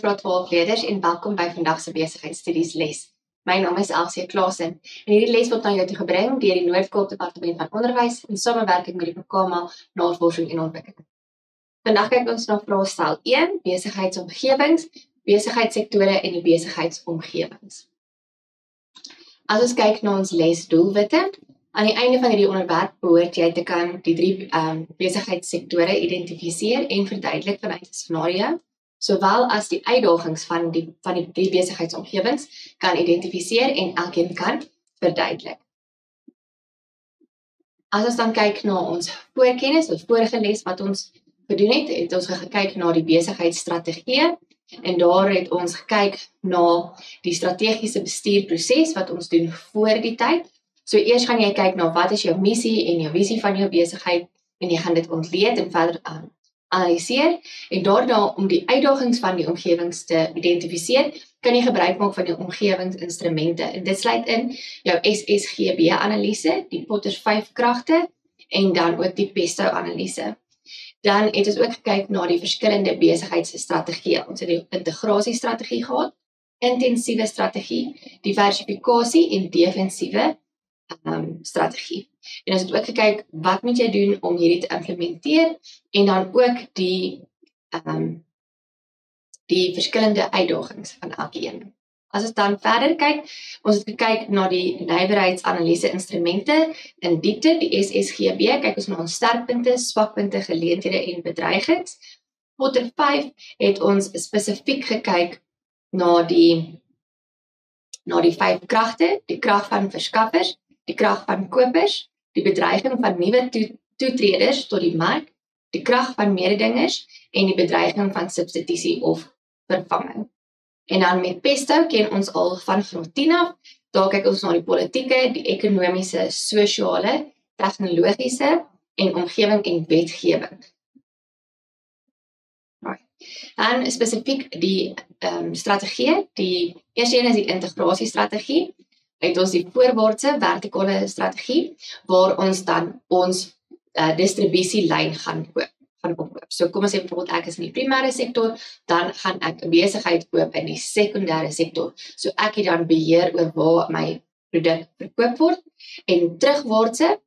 Hoofdblad 12 leerders en welkom by vandag se besigheidstudies les. My naam is Elsie Klaasen en hierdie les word na jou toe gebring deur die Noord-Kaap Departement van Onderwys in samewerking met die Programma Navorsing en Ontwikkeling. Vandag kyk ons na vraestel 1, besigheidsomgewings, besigheidssektore en die besigheidsomgewings. As ons kyk na ons lesdoelwitte, aan die einde van hierdie onderwerp behoort jy te kan die 3 besigheidssektore identifiseer en verduidelik vanuit 'n scenario, sowel as die uitdagings van die 3 besigheidsomgewings kan identifiseer en elkeen kan verduidelik. As ons dan kyk na ons voorkennis of vorige les wat ons gedoen het ons gekyk na die besigheidsstrategie en daar het ons gekyk na die strategiese bestuurproses wat ons doen voor die tyd. So eers gaan jy kyk na wat is jou missie en jou visie van jou besigheid en jy gaan dit ontleed en verder analiseer en daarna om die uitdagings van die omgewings te identifiseer, kan jy gebruik maak van die omgewingsinstrumente en dit sluit in jou SSGB-analise, die Potters 5 kragte en dan ook die Pesto-analise. Dan het ons ook gekyk na die verskillende besigheidsstrategieë. Ons het die integrasiestrategie gehad, intensiewe strategie, diversifikasie en defensiewe strategie. En ons het ook gekyk wat moet jy doen om hierdie te implementeer en dan ook die verskillende uitdagings van elkeen. As ons dan verder kyk, ons het gekyk na die nywerheidsanalise instrumente in diepte, die SSGB, kyk ons na ons sterkpunte, swakpunte, geleenthede en bedreigings. Potter 5 het ons spesifiek gekyk na die 5 kragte, die krag van verskaffers, die krag van kopers, die bedreiging van nuwe toetreders tot die mark, die krag van mededingers en die bedreiging van substitusie of vervanging. En dan met Pesto ken ons al van graad 10 af, daar kyk ons na die politieke, die ekonomiese, sosiale, tegnologiese en omgewing en wetgewing. Dan spesifiek die strategie, die eerste een is die integrasiestrategie, het ons die voorwaartse vertikale strategie, waar ons dan ons distribusielyn gaan opkoop. So kom ons sê bijvoorbeeld ek is in die primêre sektor, dan gaan ek 'n besigheid koop in die sekondêre sektor. So ek het dan beheer oor waar my produk verkoop word. En terugwaartse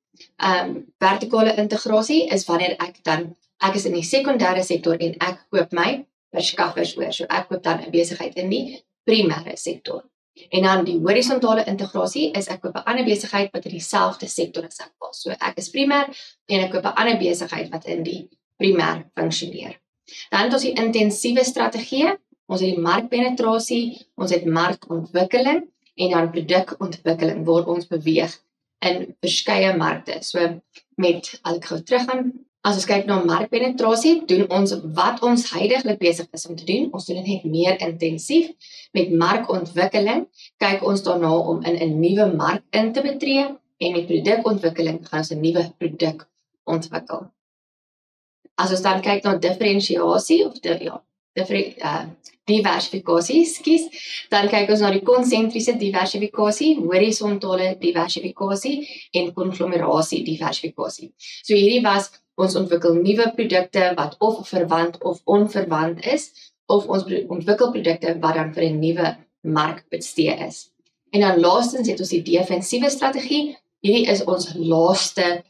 vertikale integrasie is wanneer ek is in die sekondêre sektor en ek koop my verskaffers oor. So ek koop dan 'n besigheid in die primêre sektor. En dan die horisontale integrasie is ek koop 'n ander besigheid wat in dieselfde sektor as ek was. So ek is primêr en ek koop 'n ander besigheid wat in die primêr funksioneer. Dan het ons die intensiewe strategie, ons het die markpenetrasie, ons het markontwikkeling en dan produkontwikkeling waar ons beweeg in verskeie markte. So as ek gou teruggaan, as ons kyk na markpenetrasie, doen ons wat ons huidiglik besig is om te doen. Ons doen dit net meer intensief. Met markontwikkeling kyk ons daarna om in 'n nuwe mark in te betree en met produkontwikkeling gaan ons 'n nuwe produk ontwikkel. As ons dan kyk na diferensiasie of diversifikasie, dan kyk ons na die konsentriese diversifikasie, horisontale diversifikasie en konglomerasie diversifikasie. So hierdie was ons ontwikkel nuwe produkte wat of verwant of onverwant is, of ons ontwikkel produkte wat dan vir 'n nuwe mark bestee is. En dan laastens het ons die defensiewe strategie. Hierdie is ons laaste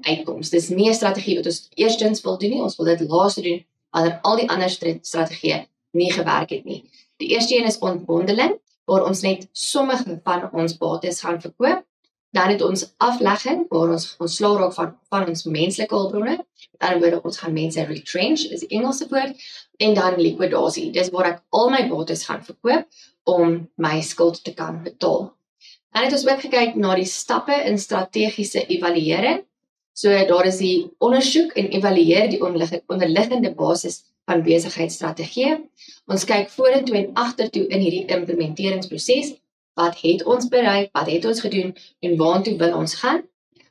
uitkoms. Dis nie 'n strategie wat ons eerstens wil doen nie, ons wil dit laaste doen, wanneer al die ander strategieë nie gewerk het nie. Die eerste een is ontbondeling, waar ons net sommige van ons bates gaan verkoop. Dan het ons aflegging, waar ons ontslae raak van ons menslike hulpbronne. Met ander woorde, ons gaan mense retrench, dis die Engelse woord, en dan liquidasie. Dis waar ek al my bates gaan verkoop om my skuld te kan betaal. Dan het ons ook gekyk na die stappe in strategiese evaluering. So daar is die ondersoek en evalueer die onderliggende basis van besigheidsstrategie. Ons kyk vorentoe en agtertoe in hierdie implementeringsproses. Wat het ons bereik, wat het ons gedoen en waartoe wil ons gaan?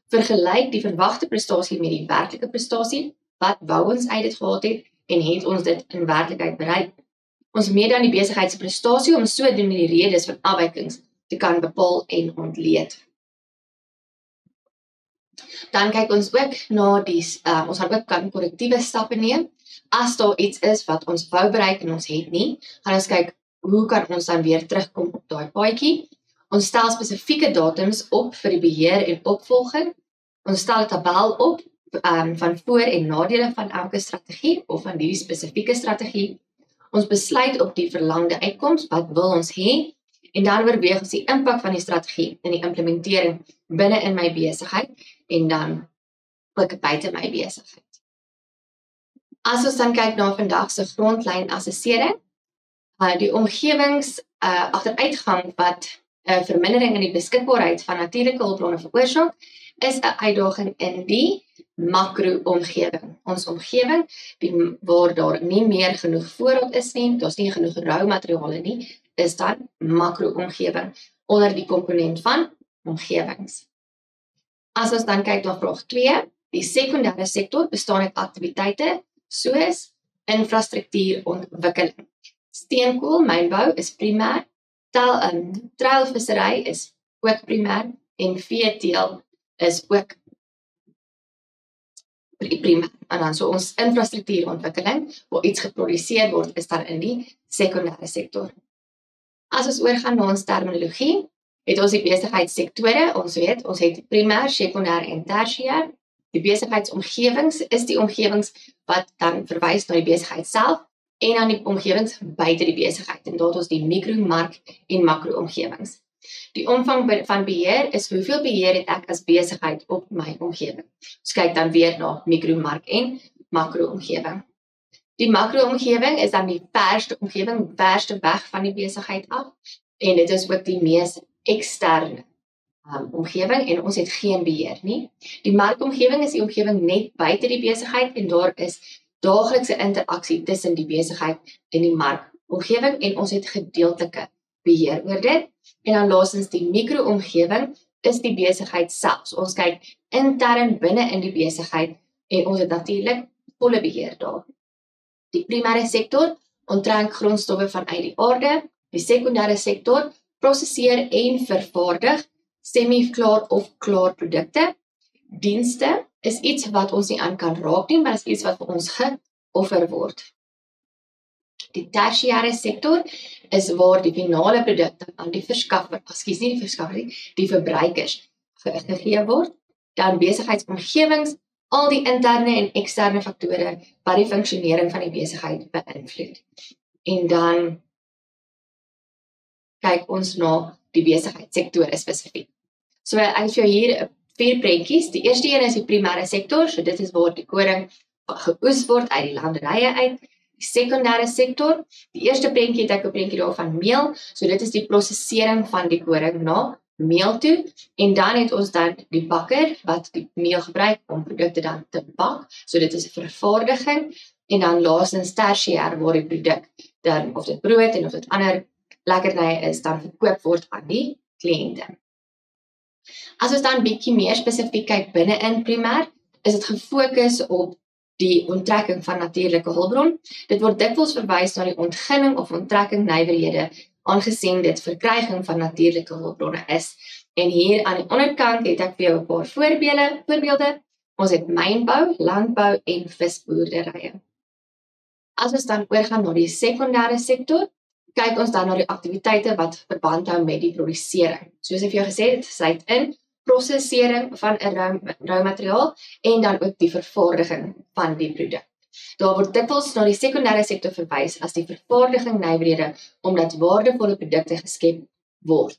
Vergelyk die verwagte prestasie met die werklike prestasie. Wat wou ons uit dit gehad het en het ons dit in werklikheid bereik? Ons meet dan die besigheidsprestasie om sodoende die redes van afwykings te kan bepaal en ontleed. Dan kyk ons ook na ons gaan ook korrektiewe stappe neem. As daar iets is wat ons wou bereik en ons het nie, gaan ons kyk, hoe kan ons dan weer terugkom op daai paadjie? Ons stel spesifieke datums op vir die beheer en opvolging. Ons stel 'n tabel op van voor- en nadele van elke strategie of van hierdie spesifieke strategie. Ons besluit op die verlangde uitkoms, wat wil ons hê? En dan oorweeg ons die impak van die strategie en die implementering binne in my besigheid en dan ook buite my besigheid. As ons dan kyk na vandag se grondlyn assessering, die omgewings agteruitgang wat vermindering in die beskikbaarheid van natuurlike hulpbronne veroorsaak, is 'n uitdaging in die makro-omgewing. Ons omgewing, waar daar nie meer genoeg voorraad is nie, daar's nie genoeg rou materiale nie, is dan makro-omgewing onder die komponent van omgewings. As ons dan kyk na vraag 2, die sekondêre sektor bestaan uit aktiwiteite soos infrastruktuurontwikkeling. Steenkool, mynbou is primêr, treilvissery is ook primêr en veeteel is ook primêr. En dan so ons infrastruktuurontwikkeling, waar iets geproduseer word, is dan in die sekondêre sektor. As ons oorgaan na ons terminologie, het ons die besigheidssektore, ons weet, ons het primêr, sekondêr en tersiêr. Die besigheidsomgewings is die omgewings wat dan verwys na die besigheid self en dan die omgewings buite die besigheid. En daar het ons die mikro, mark en makro-omgewings. Die omvang van beheer is hoeveel beheer het ek as besigheid op my omgewing. Ons kyk dan weer na mikro, mark en makro-omgewing. Die makro-omgewing is dan die verste omgewing, verste weg van die besigheid af. En dit is ook die mees eksterne omgewing en ons het geen beheer nie. Die markomgewing is die omgewing net buite die besigheid en daar is daaglikse interaksie tussen die besigheid en die markomgewing en ons het gedeeltelike beheer oor dit. En dan laastens die mikroomgewing is die besigheid self. So ons kyk intern binne in die besigheid en ons het natuurlik volle beheer daar. Die primêre sektor onttrek grondstowwe vanuit die aarde. Die sekondêre sektor prosesseer en vervaardig semi-klaar of klaar produkte. Dienste is iets wat ons nie aan kan raak nie, maar is iets wat vir ons geoffer word. Die tersiêre sektor is waar die finale produkte aan die die verbruikers gegee word. Dan besigheidsomgewings, al die interne en eksterne faktore wat die funksionering van die besigheid beïnvloed. En dan kyk ons na die besigheidssektore spesifiek. So ek het vir jou hier 4 prentjies. Die eerste een is die primêre sektor, so dit is waar die koring geoes word uit die landerye uit. Die sekondêre sektor, die eerste prentjie het ek 'n prentjie daarvan meel, so dit is die prosesering van die koring na meel toe. En dan het ons dan die bakker wat die meel gebruik om produkte dan te bak, so dit is vervaardiging. En dan laastens tersiêr waar die produk dan, of dit brood en of dit ander lekkernye is, dan verkoop word aan die kliënte. As ons dan bietjie meer spesifiek kyk binne in primêr, is dit gefokus op die onttrekking van natuurlike hulpbron. Dit word dikwels verwys na die ontginning of onttrekking nywerhede, aangesien dit verkryging van natuurlike hulpbronne is. En hier aan die onderkant het ek vir jou 'n paar voorbeelde. Ons het mynbou, landbou en visboerderye. As ons dan oorgaan na die sekondêre sektor, kyk ons dan na die aktiwiteite wat verband hou met die produsering. Soos ek vir jou gesê het, sluit in prosesering van 'n rou materiaal en dan ook die vervaardiging van die produk. Daar word dikwels na die sekondêre sektor verwys as die vervaardiging nywerhede omdat waardevolle produkte geskep word.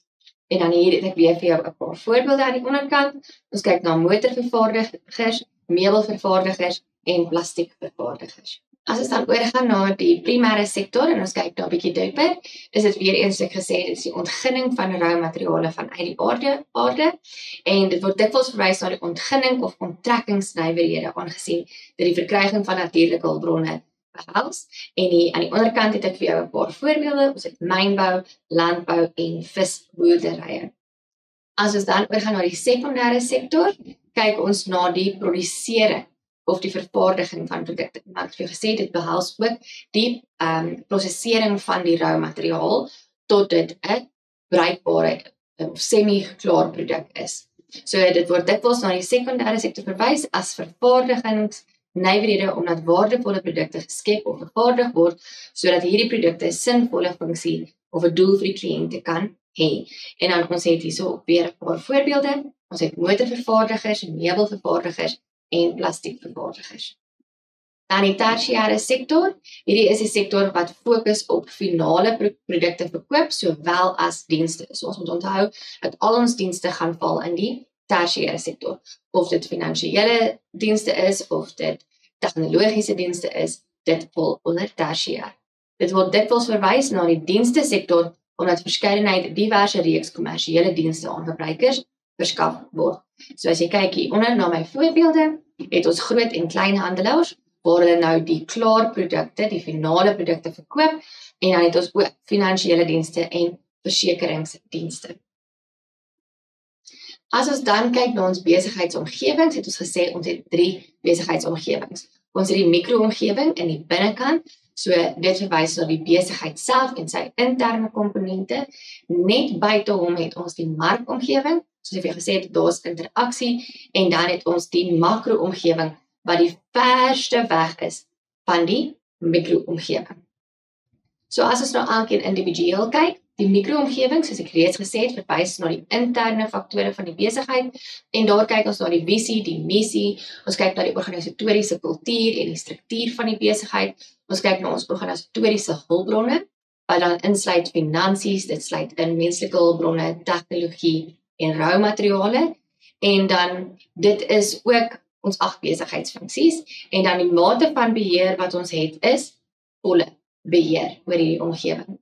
En dan hier het ek weer vir jou 'n paar voorbeelde aan die onderkant. Ons kyk na motorvervaardigers, meubelvervaardigers en plastiekvervaardigers. As ons dan oorgaan na die primêre sektor en ons kyk daar 'n bietjie dieper, is dit weer eens ek gesê, dit is die ontginning van rou materiale vanuit die aarde en dit word dikwels verwys na die ontginning of onttrekkingsnywerhede aangesien dit die verkryging van natuurlike hulpbronne behels. En hier aan die onderkant het ek vir jou 'n paar voorbeelde. Ons het mynbou, landbou en visboerderye. As ons dan oorgaan na die sekondêre sektor, kyk ons na die produsering of die vervaardiging van produkte. Maar ek het vir jou gesê, dit behels ook die prosesering van die rou materiaal tot dit 'n bruikbare of semi-klaar produk is. So dit word dikwels na die sekondêre sektor verwys as vervaardigings nywerhede omdat waardevolle produkte geskep of vervaardig word, sodat hierdie produkte 'n sinvolle funksie of 'n doel vir die kliënte kan hê. En dan ons het hierso weer 'n paar voorbeelde. Ons het motorvervaardigers, meubelvervaardigers en plastiekvervaardigers. Dan die tersiêre sektor. Hierdie is die sektor wat fokus op finale produkte verkoop sowel as dienste. So ons moet onthou dat al ons dienste gaan val in die tersiêre sektor. Of dit finansiële dienste is of dit tegnologiese dienste is, dit val onder tersiêr. Dit word dikwels verwys na die dienste sektor omdat verskeidenheid diverse reeks kommersiële dienste aan verbruikers verskaf word. So as jy kyk hieronder na my voorbeelde, het ons groot en klein handelaars waar hulle nou die klaar produkte, die finale produkte verkoop en dan het ons ook finansiële dienste en versekeringsdienste. As ons dan kyk na ons besigheidsomgewings, het ons gesê ons het 3 besigheidsomgewings. Ons het die mikroomgewing in die binnekant, so dit verwys na die besigheid self en sy interne komponente. Net buite hom het ons die markomgewing, soos ek gesê het, daar's interaksie en dan het ons die makroomgewing wat die verste weg is van die mikroomgewing. So as ons nou elkeen individueel kyk, die mikroomgewing, soos ek reeds gesê het, verwys na die interne faktore van die besigheid en daar kyk ons na die visie, die missie, ons kyk na die organisatoriese kultuur en die struktuur van die besigheid, ons kyk na ons organisatoriese hulpbronne, wat dan insluit finansies, dit sluit in menslike hulpbronne, tegnologie en roumateriale en dan dit is ook ons 8 besigheidsfunksies en dan die mate van beheer wat ons het is volle beheer oor hierdie omgewing.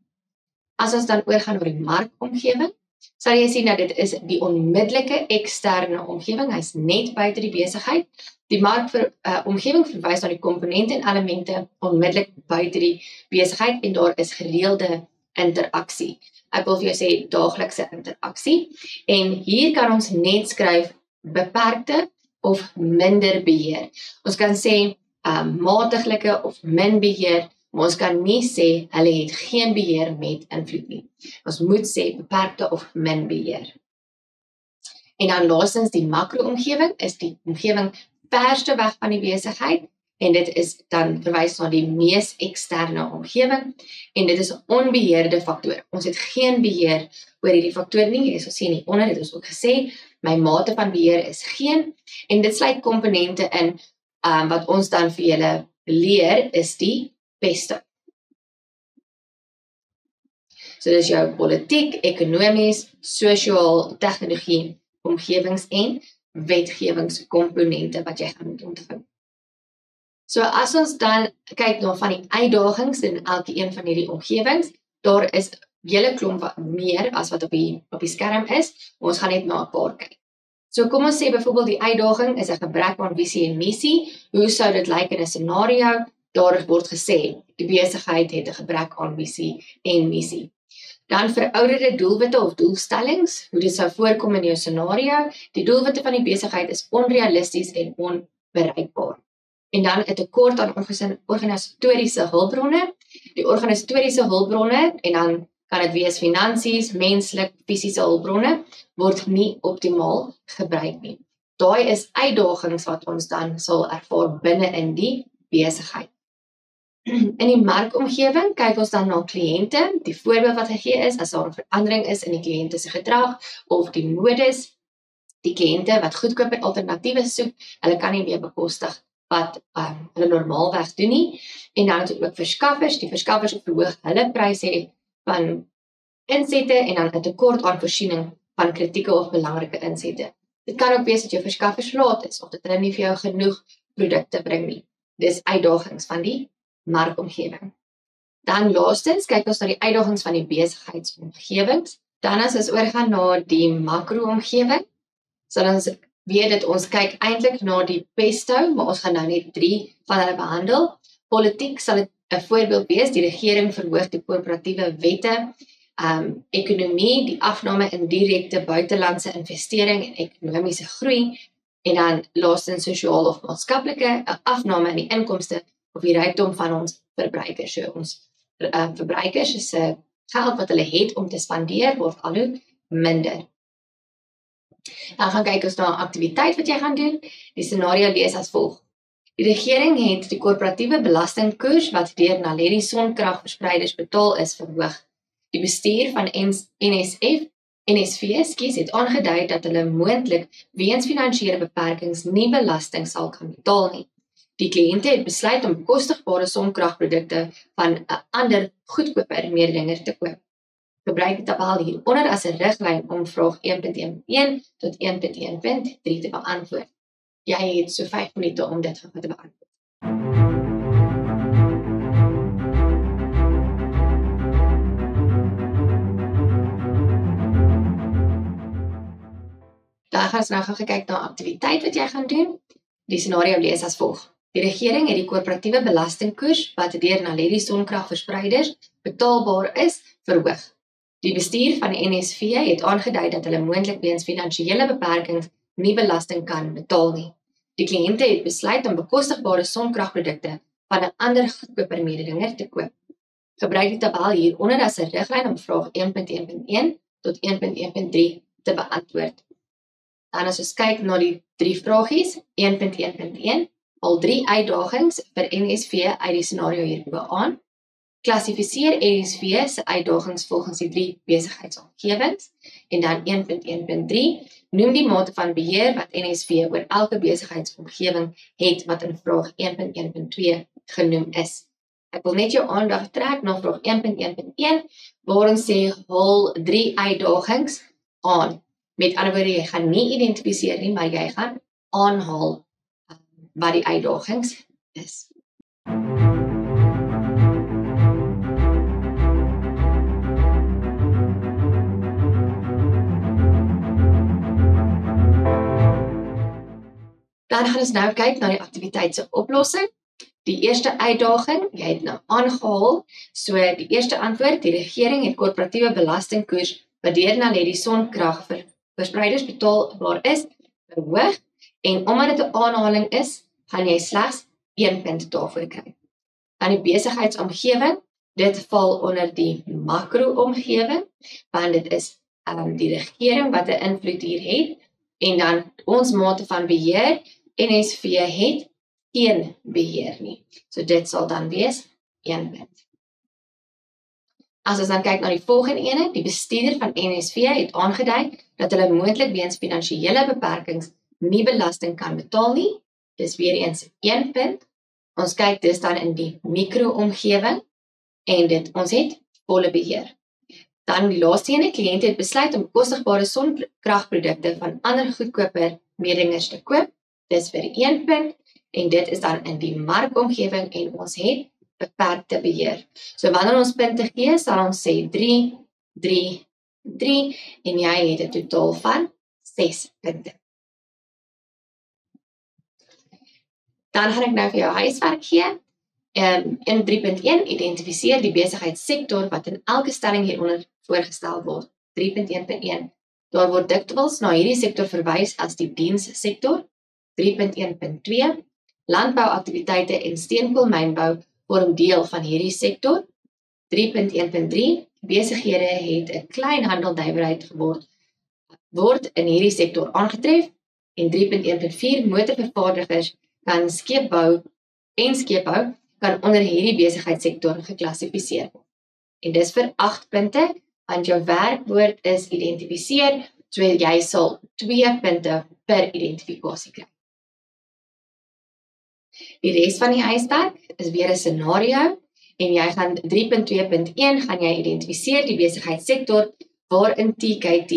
As ons dan oorgaan oor die markomgewing, sal jy sien dat dit is die onmiddellike eksterne omgewing, hy's net buite die besigheid. Die markomgewing verwys na die komponente en elemente onmiddellik buite die besigheid en daar is gereelde interaksie. Ek wil vir jou sê daaglikse interaksie en hier kan ons net skryf beperkte of minder beheer. Ons kan sê matiglike of min beheer, maar ons kan nie sê hulle het geen beheer met invloed nie. Ons moet sê beperkte of min beheer. En dan laastens die makroomgewing is die omgewing verste weg van die besigheid en dit is dan verwys na die mees eksterne omgewing en dit is 'n onbeheerde faktor. Ons het geen beheer oor hierdie faktor nie. Soos sien hieronder het ons ook gesê, my mate van beheer is geen en dit sluit komponente in wat ons dan vir julle leer is die pesto. So dis jou politiek, ekonomies, sosiaal, tegnologie, omgewings en wetgewingskomponente wat jy gaan moet onthou. So as ons dan kyk na van die uitdagings in elke een van hierdie omgewings, daar is hele klomp meer as wat op die skerm is, ons gaan net na 'n paar kyk. So kom ons sê byvoorbeeld die uitdaging is 'n gebrek aan visie en missie. Hoe sou dit lyk in 'n scenario? Daar word gesê, die besigheid het 'n gebrek aan visie en missie. Dan verouderde doelwitte of doelstellings, hoe dit sou voorkom in jou scenario. Die doelwitte van die besigheid is onrealisties en onbereikbaar. En dan 'n tekort aan organisatoriese hulpbronne. Die organisatoriese hulpbronne, en dan kan dit wees finansies, menslik, fisiese hulpbronne, word nie optimaal gebruik nie. Daai is uitdagings wat ons dan sal ervaar binne in die besigheid. In die markomgewing kyk ons dan na kliënte. Die voorbeeld wat gegee is, as daar 'n verandering is in die kliënte se gedrag of die modes, die kliënte wat goedkoper alternatiewe soek, hulle kan nie meer bekostig wat hulle normaalweg doen nie. En dan het ook verskaffers, die verskaffers verhoog hulle pryse van insette en dan 'n tekort aan voorsiening van kritieke of belangrike insette. Dit kan ook wees dat jou verskaffers laat is of dat hulle nie vir jou genoeg produkte bring nie. Dis uitdagings van die markomgewing. Dan laastens kyk ons na die uitdagings van die besigheidsomgewings. Dan as ons oorgaan na die makroomgewing, sal ons weet dat ons kyk eintlik na die pesto, maar ons gaan nou net 3 van hulle behandel. Politiek sal dit 'n voorbeeld wees, die regering verhoog die korporatiewe wette, ekonomie, die afname in direkte buitelandse investering en ekonomiese groei, en dan laastens sosiaal of maatskaplike, 'n afname in die inkomste of die rykdom van ons verbruikers. So ons verbruikers is geld wat hulle het om te spandeer word al hoe minder. Dan gaan kyk ons na 'n aktiwiteit wat jy gaan doen. Die scenario lees as volg. Die regering het die korporatiewe belastingkoers wat deur Naledi sonkragverspreiders betaal is verhoog. Die bestuur van NSV het aangedui dat hulle moontlik weens finansiële beperkings nie belasting sal kan betaal nie. Die kliënte het besluit om bekostigbare sonkragprodukte van 'n ander goedkoper mededinger te koop. Gebruik die tabel hieronder as 'n riglyn om vraag 1.1.1 tot 1.1.3 te beantwoord. Jy het so 5 minute om dit te beantwoord. Dan gaan ons nou gaan kyk na aktiwiteit wat jy gaan doen. Die scenario lees as volg. Die regering het die korporatiewe belastingkoers wat deur Naledi sonkragverspreiders betaalbaar is, verhoog. Die bestuur van die NSV het aangedui dat hulle moontlik weens finansiële beperkings nie belasting kan betaal nie. Die kliënte het besluit om bekostigbare sonkragprodukte van 'n ander goedkoper mededinger te koop. Gebruik die tabel hieronder as 'n riglyn om vraag 1.1.1 tot 1.1.3 te beantwoord. Dan as ons kyk na die 3 vragies, 1.1.1, al 3 uitdagings vir NSV uit die scenario hierbo aan. Klassifiseer NSV se uitdagings volgens die 3 besigheidsomgewings en dan 1.1.3 noem die mate van beheer wat NSV oor elke besigheidsomgewing het wat in vraag 1.1.2 genoem is. Ek wil net jou aandag trek na vraag 1.1.1 waar ons sê hul 3 uitdagings aan. Met ander woorde, jy gaan nie identifiseer nie, maar jy gaan aanhaal wat die uitdagings is. Dan gaan ons nou kyk na die aktiwiteit se oplossing. Die eerste uitdaging, jy het nou aangehaal, so die eerste antwoord, die regering het korporatiewe belastingkoers wat deur Naledi sonkragverspreiders betaalbaar is, verhoog, en omdat dit 'n aanhaling is, gaan jy slegs 1 punt daarvoor kry. Dan die besigheidsomgewing, dit val onder die makro-omgewing, want dit is die regering wat 'n invloed hier het, en dan ons mate van beheer, NSV het geen beheer nie. So dit sal dan wees 1 punt. As ons dan kyk na die volgende ene, die bestuurder van NSV het aangedui dat hulle moontlik weens finansiële beperkings nie belasting kan betaal nie. Dis weer eens 1 punt. Ons kyk dis dan in die mikro-omgewing en ons het volle beheer. Dan die laaste ene, kliënte het besluit om bekostigbare sonkragprodukte van ander goedkoper mededingers te koop. Dis vir 1 punt en dit is dan in die markomgewing en ons het beperkte beheer. So wanneer ons punte gee, sal ons sê 3, 3, 3 en jy het 'n totaal van 6 punte. Dan gaan ek nou vir jou huiswerk gee. In 3.1 identifiseer die besigheidssektor wat in elke stelling hieronder voorgestel word. 3.1.1 Daar word dikwels na hierdie sektor verwys as die dienssektor. 3.1.2 Landbouaktiwiteite en steenkoolmynbou vorm deel van hierdie sektor. 3.1.3 Besighede het 'n kleinhandelnywerheid word in hierdie sektor aangetref. En 3.1.4 Motorvervaardigers kan skeepbou kan onder hierdie besigheidssektor geklassifiseer word. En dis vir 8 punte, want jou werkwoord is identifiseer, so jy sal 2 punte per identifikasie kry. Die res van die huiswerk is weer 'n scenario en jy gaan 3.2.1 gaan jy identifiseer die besigheidssektor waarin TKT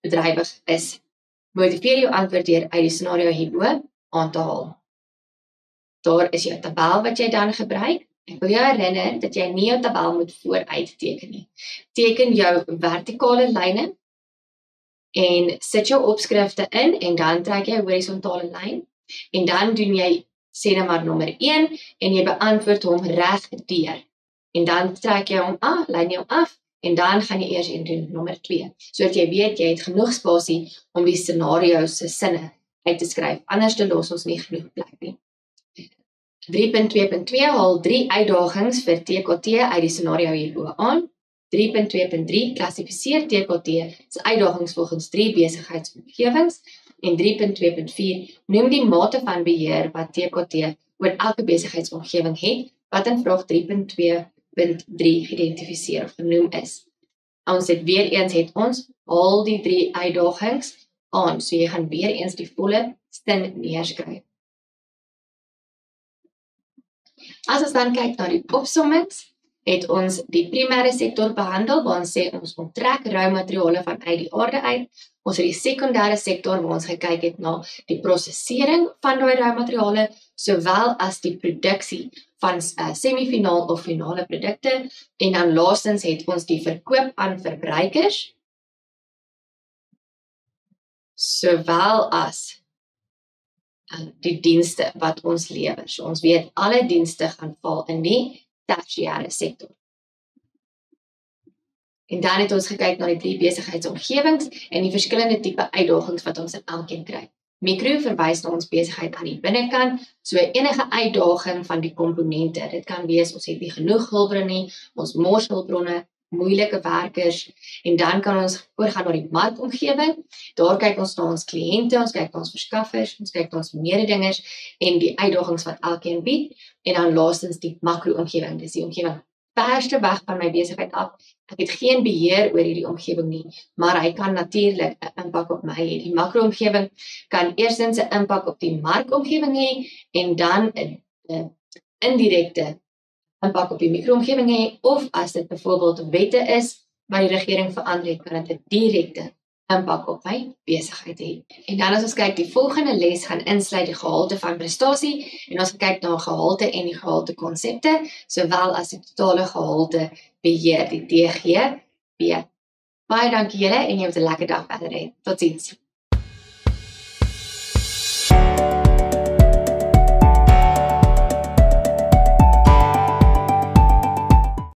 bedrywig is. Motiveer jou antwoord deur uit die scenario hierbo aan te haal. Daar is jou tabel wat jy dan gebruik. Ek wil jou herinner dat jy nie jou tabel moet vooruit teken nie. Teken jou vertikale lyne en sit jou opskrifte in en dan trek jy 'n horisontale lyn en dan doen jy sê nou maar nommer 1 en jy beantwoord hom reg deur. En dan trek jy hom af, lyn jou af en dan gaan jy eers doen nommer 2. Sodat jy weet jy het genoeg spasie om die scenario's se sinne uit te skryf. Anders los ons nie genoeg plek nie. 3.2.2 haal 3 uitdagings vir TKT uit die scenario hierbo aan. 3.2.3 klassifiseer TKT se uitdagings volgens 3 besigheidsomgewings en 3.2.4 noem die mate van beheer wat TKT oor elke besigheidsomgewing het, wat in vraag 3.2.3 geïdentifiseer of genoem is. Ons het weer eens al die 3 uitdagings aan, so jy gaan weer eens die volle sin neerskryf. As ons dan kyk na die opsommings, het ons die primêre sektor behandel, waar ons sê ons onttrek roumateriale vanuit die aarde uit. Ons het die sekondêre sektor, waar ons gekyk het na die prosesering van daai roumateriale, sowel as die produksie van semifinaal of finale produkte, en dan laastens het ons die verkoop aan verbruikers, sowel as die dienste wat ons lewer. So ons weet alle dienste gaan val in die tersiêre sektor. En dan het ons gekyk na die 3 besigheidsomgewings en die verskillende tipe uitdagings wat ons in elkeen kry. Mikro verwys na ons besigheid aan die binnekant, so enige uitdaging van die komponente. Dit kan wees ons het nie genoeg hulpbronne nie, ons mors hulpbronne, moeilike werkers, en dan kan ons oorgaan na die markomgewing. Daar kyk ons na ons kliënte, ons kyk na ons verskaffers, ons kyk na ons mededingers en die uitdagings wat elkeen bied, en dan laastens die makro-omgewing, dis die omgewing verste weg van my besigheid af. Ek het geen beheer oor hierdie omgewing nie, maar hy kan natuurlik 'n impak op my hê. Die makro-omgewing kan eerstens 'n impak op die markomgewing hê en dan 'n indirekte impak op die mikroomgewing hê, of as dit byvoorbeeld wette is wat die regering verander het, kan dit 'n direkte impak op my besigheid hê. En dan as ons kyk, die volgende les gaan insluit die gehalte van prestasie, en ons kyk na gehalte en die gehalte konsepte, sowel as die totale gehalte beheer, die TGB. Baie dankie julle en jy moet 'n lekker dag verder hê. Totsiens.